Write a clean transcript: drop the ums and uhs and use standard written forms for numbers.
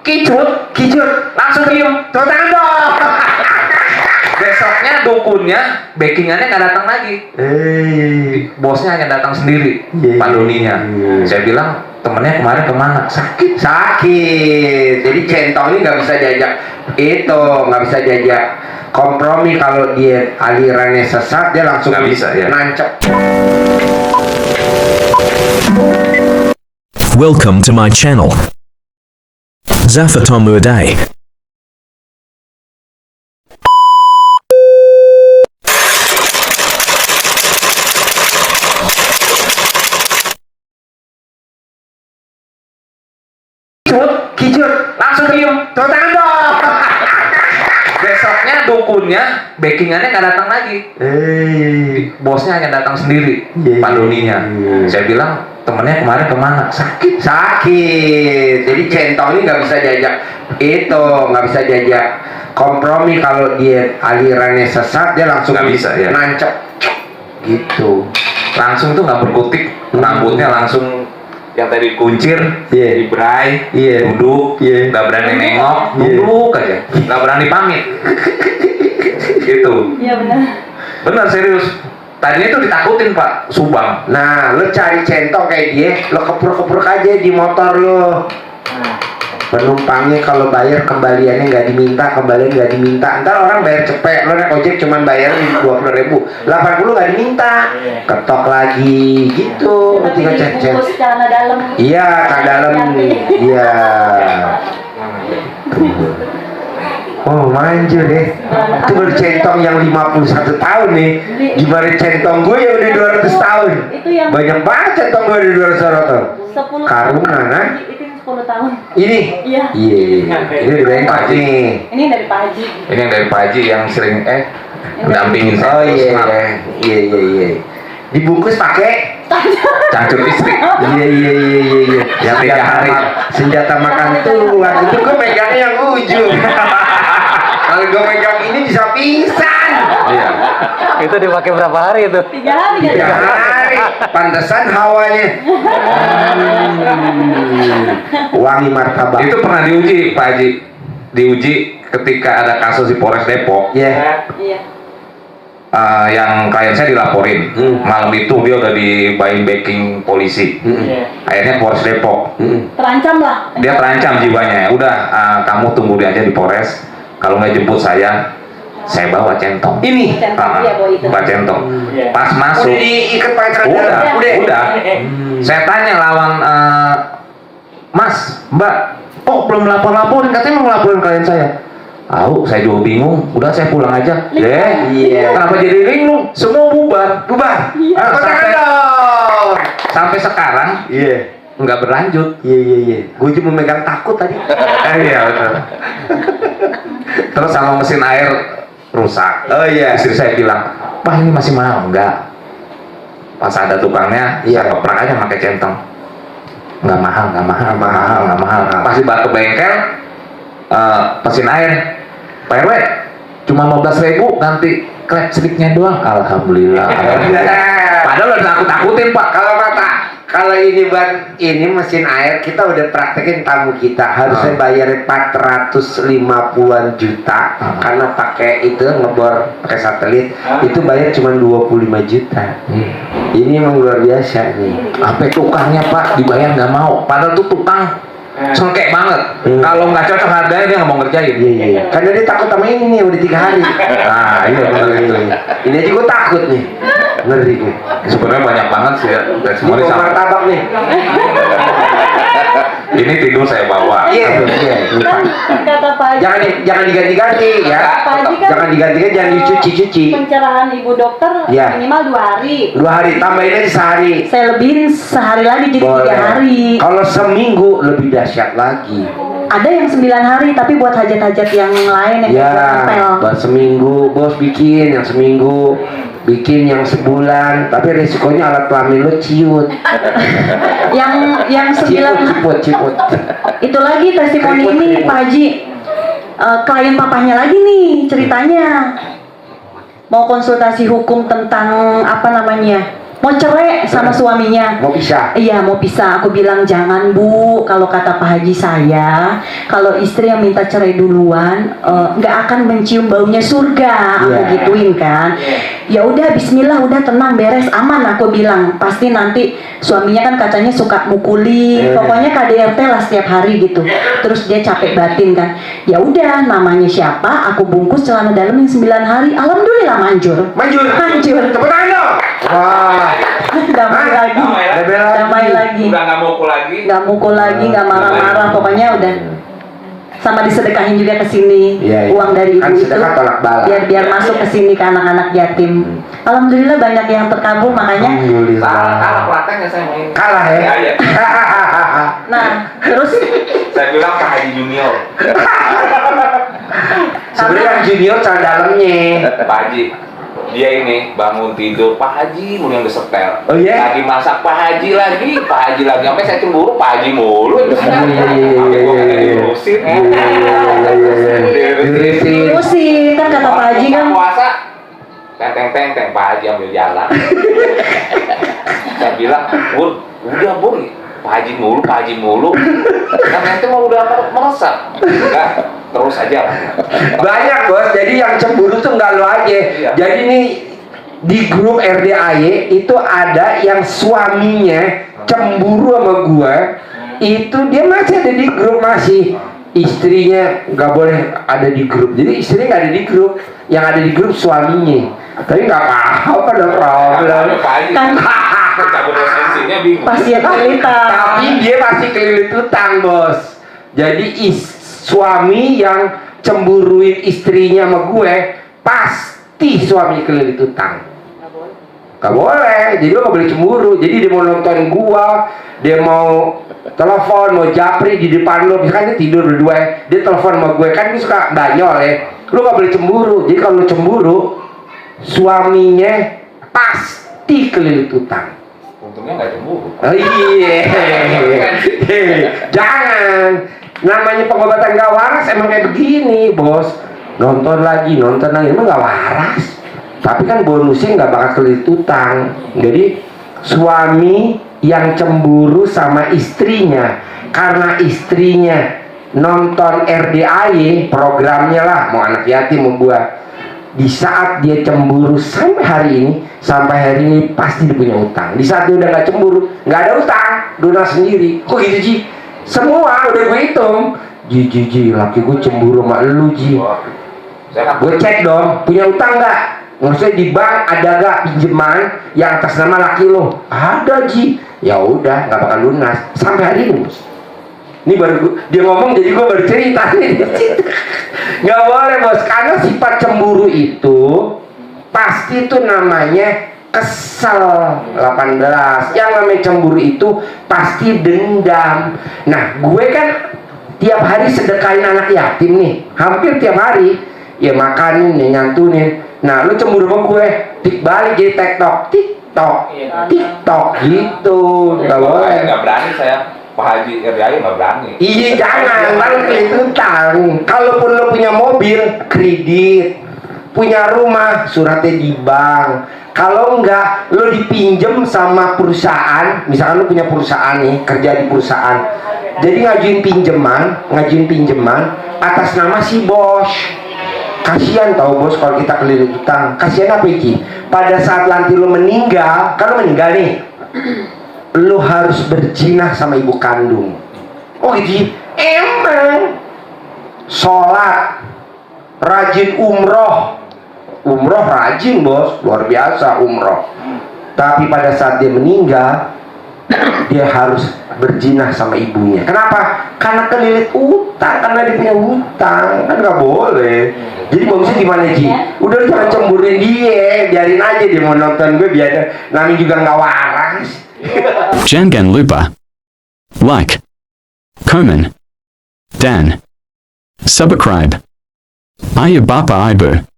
Kicut, langsung diem, tepuk tangan dong. Besoknya dukunnya, backingannya nggak datang lagi. Bosnya hanya datang sendiri, Pak Doninya. Saya bilang, temennya kemarin kemana? Sakit. Jadi centong ini nggak bisa diajak nggak bisa diajak kompromi. Kalau dia alirannya sesat, dia langsung Nggak bisa, ya. nancep. Welcome to my channel, Zafatomudai. Kicut, langsung diem, tepuk tangan dong. Besoknya dukunnya, backingannya nggak datang lagi. Bosnya hanya datang sendiri, Pak Doninya. Saya bilang, temennya kemarin kemana? Sakit. Jadi centong ini nggak bisa diajak nggak bisa diajak kompromi. Kalau dia alirannya sesat, dia langsung Nggak bisa, ya. nancep. Gitu. Langsung tuh nggak berkutik, rambutnya langsung yang tadi kuncir, dibray, duduk, nggak berani nengok, duduk aja, nggak berani pamit. Gitu. Iya benar. Benar, serius. Tadinya itu ditakutin Pak Subang. Nah, lo cari centong kayak dia, lo kepruk-kepruk aja di motor lo. Penumpangnya kalau bayar kembaliannya nggak diminta, kembalian nggak diminta. Ntar orang bayar cepet, lo naik ojek cuman bayar 20.000, 80 nggak diminta. Ketok lagi, gitu. Tinggal cek. Bungkus celana dalam. Iya, ke dalam. Iya. Oh, manja deh. Itu baru centong yang 51 tahun nih. Gimana centong gue yang udah 200 tahun? Itu yang Banyak banget centong gue udah 200 tahun. 10 Karungan, kan? Itu yang 10 tahun. Ini? Iya. Iya. Ini dari Bengkok nih. Ini dari Pak Haji. Ini yang dari Pak Haji yang sering mendampingin Oh saya. iya. Iya. Dibungkus pakai Cangcut istri. Iya. Yang 3 hari. Senjata makan tuan. Itu gue megangnya yang ujung. Kalau gue megang ini bisa pingsan. Iya. Itu dipakai berapa hari itu? 3 hari. 3 hari. Pantesan hawanya. Wangi martabak. Itu pernah diuji Pak Haji. Diuji ketika ada kasus di Polres Depok. Iya. Iya. Yang klien saya dilaporin. Malam itu dia udah dibayin backing polisi. Akhirnya Polres Depok. Terancam lah. Dia terancam jiwanya. Udah, kamu tunggu dia aja di Polres. Kalau nggak jemput saya bawa centong. Ini. Centang, iya, bawa itu. Bawa centong. Pas masuk. Udah diikat pakai celana. Udah. Saya tanya lawan, Mas, Mbak, kok belum lapor-laporin? Katanya mau laporin klien saya. Saya juga bingung. Udah, saya pulang aja. Iya. Kenapa jadi linglung? Semua bubar. Sampai sekarang Iya. nggak berlanjut. Iya. Gue cuma megang takut tadi. Iya benar. Terus sama mesin air rusak. Oh iya. Istri saya bilang, Pak ini masih mahal? Enggak. Pas ada tukangnya, saya keprak aja pakai centong. Nggak mahal. Pas dibawa ke bengkel, mesin air, Pak RW, cuma 15.000 nanti klep sedikitnya doang. Alhamdulillah. Padahal udah takut-takutin Pak. Kalau ini mesin air, kita udah praktekin tamu kita harusnya bayar 450-an juta karena pakai itu ngebor pakai satelit. Itu bayar cuma 25 juta. Ini emang luar biasa nih. Sampai tukangnya Pak dibayar nggak mau. Padahal tuh tukang sengkek banget. Kalau nggak cocok harganya dia nggak mau ngerjain. Iya. Karena dia takut sama ini nih udah 3 hari. Nah iya benar itu. Ini aja gue takut nih. Ngeri gue. Sebenarnya banyak banget sih ya. Dan Ini semua bawa sama. martabak nih. Ini tidur saya bawa. Iya. Kata Pak Haji. Jangan diganti-ganti ya. Pak Haji kan Jangan digantikan, jangan dicuci-cuci. pencerahan ibu dokter Iya. minimal 2 hari. 2 hari, tambahin aja sehari. Saya lebihin sehari lagi jadi 3 hari. Kalau seminggu lebih dahsyat lagi. Ada yang 9 hari tapi buat hajat-hajat yang lain yang buat tempel. Ya, buat seminggu bos bikin yang seminggu, bikin yang sebulan, tapi resikonya alat kelamin lo ciut. yang 9 Ciput. itu lagi testimoni ini Keriput. Pak Haji. Klien papahnya lagi nih ceritanya mau konsultasi hukum tentang apa namanya mau cerai sama suaminya. Mau pisah. Iya mau pisah. Aku bilang jangan Bu. Kalau kata Pak Haji saya, kalau istri yang minta cerai duluan nggak akan mencium baunya surga. Aku Iya. gituin kan. Ya udah Bismillah, udah tenang beres aman. Aku bilang pasti nanti suaminya kan katanya suka mukulin. Pokoknya KDRT lah setiap hari gitu. Terus dia capek batin kan. Ya udah namanya siapa? Aku bungkus celana dalam yang 9 hari. Alhamdulillah manjur. Manjur. Tepuk tangan dong. Wah. Damai lagi. Damai lagi. Udah nggak mukul lagi. Nggak mukul lagi, nggak marah-marah, pokoknya udah. Sama disedekahin juga ke sini Iya, iya. uang dari ibu Kan itu sedekah tolak bala. biar masuk ke sini ke anak-anak yatim. Alhamdulillah banyak yang terkabul makanya. Kalah prakteknya saya main. Kalah ya. Iya. Nah terus Saya bilang Pak Haji Junior. Sebenarnya yang junior cara dalamnya. Pak Haji, dia ini bangun tidur Pak Haji mulu yang disetel. Oh, iya? Lagi masak Pak Haji lagi, Pak Haji lagi. Sampai saya cemburu Pak Haji mulu. Iya, Sampai gua kagak diurusin. diurusin kan kata Pak Haji kan. Puasa, teng Pak Haji ambil jalan. Saya bilang, Bun, udah Bun, Pak Haji mulu. Nah nanti mau udah meresap. Enggak, terus aja lah. Banyak bos, jadi yang cemburu tuh nggak lo aja. Iya. Jadi nih di grup RDAY itu ada yang suaminya cemburu sama gua. Itu dia masih ada di grup masih. Istrinya nggak boleh ada di grup. Jadi istrinya nggak ada di grup. Yang ada di grup suaminya. Tapi nggak apa-apa dong problem. Pak Haji, Kan cabut esensinya bingung. pas dia cerita. Tapi dia masih kelilit utang bos. Jadi suami yang cemburuin istrinya sama gue pasti suami kelilit utang. Gak boleh. Jadi lo gak boleh cemburu. Jadi dia mau nonton gua, dia mau telepon, mau japri di depan lo, misalkan dia tidur berdua, dia telepon sama gue, kan dia suka banyol ya. Lo gak boleh cemburu. Jadi kalau lo cemburu, suaminya pasti kelilit utang. Untungnya nggak cemburu. Oh iya, jangan. Namanya pengobatan gak waras emang kayak begini, bos. Nonton lagi, emang gak waras. Tapi kan bonusnya nggak bakal kelilit utang. Jadi suami yang cemburu sama istrinya karena istrinya nonton RDAY programnya lah, mau anak yatim mau gua. Di saat dia cemburu sampai hari ini pasti dia punya utang. Di saat dia udah nggak cemburu, nggak ada utang, lunas sendiri. Kok gitu Ji? Semua udah gue hitung. Ji, laki gue cemburu sama lu Ji. Saya kan Gue cek dong, punya utang nggak? Maksudnya di bank ada gak pinjaman yang atas nama laki lo? Ada Ji. Ya udah, nggak bakal lunas sampai hari ini bos. Ini baru dia ngomong jadi gue baru cerita nih. Nggak boleh bos, karena sifat cemburu itu pasti itu namanya kesel. 18 yang namanya cemburu itu pasti dendam. Nah gue kan tiap hari sedekahin anak yatim nih, hampir tiap hari ya makanin ya nyantunin. Nah lu cemburu sama gue, tik balik jadi tiktok gitu. Nggak boleh. nggak berani saya. Pak Haji RDAY nggak berani. Iya jangan, kan itu utang. Kalaupun lo punya mobil, kredit, punya rumah, suratnya di bank. Kalau enggak, lo dipinjem sama perusahaan. Misalkan lo punya perusahaan nih, kerja di perusahaan. Jadi ngajuin pinjaman atas nama si bos. Kasihan tau bos kalau kita kelilit utang. Kasihan apa Iki? Pada saat nanti lo meninggal, kan lo meninggal nih. Lo harus berjinah sama ibu kandung. Oh gitu. Emang sholat, rajin umroh rajin bos, luar biasa umroh. Tapi pada saat dia meninggal, dia harus berjinah sama ibunya. Kenapa? Karena kelilit utang, karena dia punya utang, kan nggak boleh. Jadi bagusnya gimana Ji? Udah lu jangan cemburuin dia, biarin aja dia mau nonton gue, biar namanya juga nggak waras. Jangan lupa like, comment, dan subscribe. Ayo Bapak Ibu.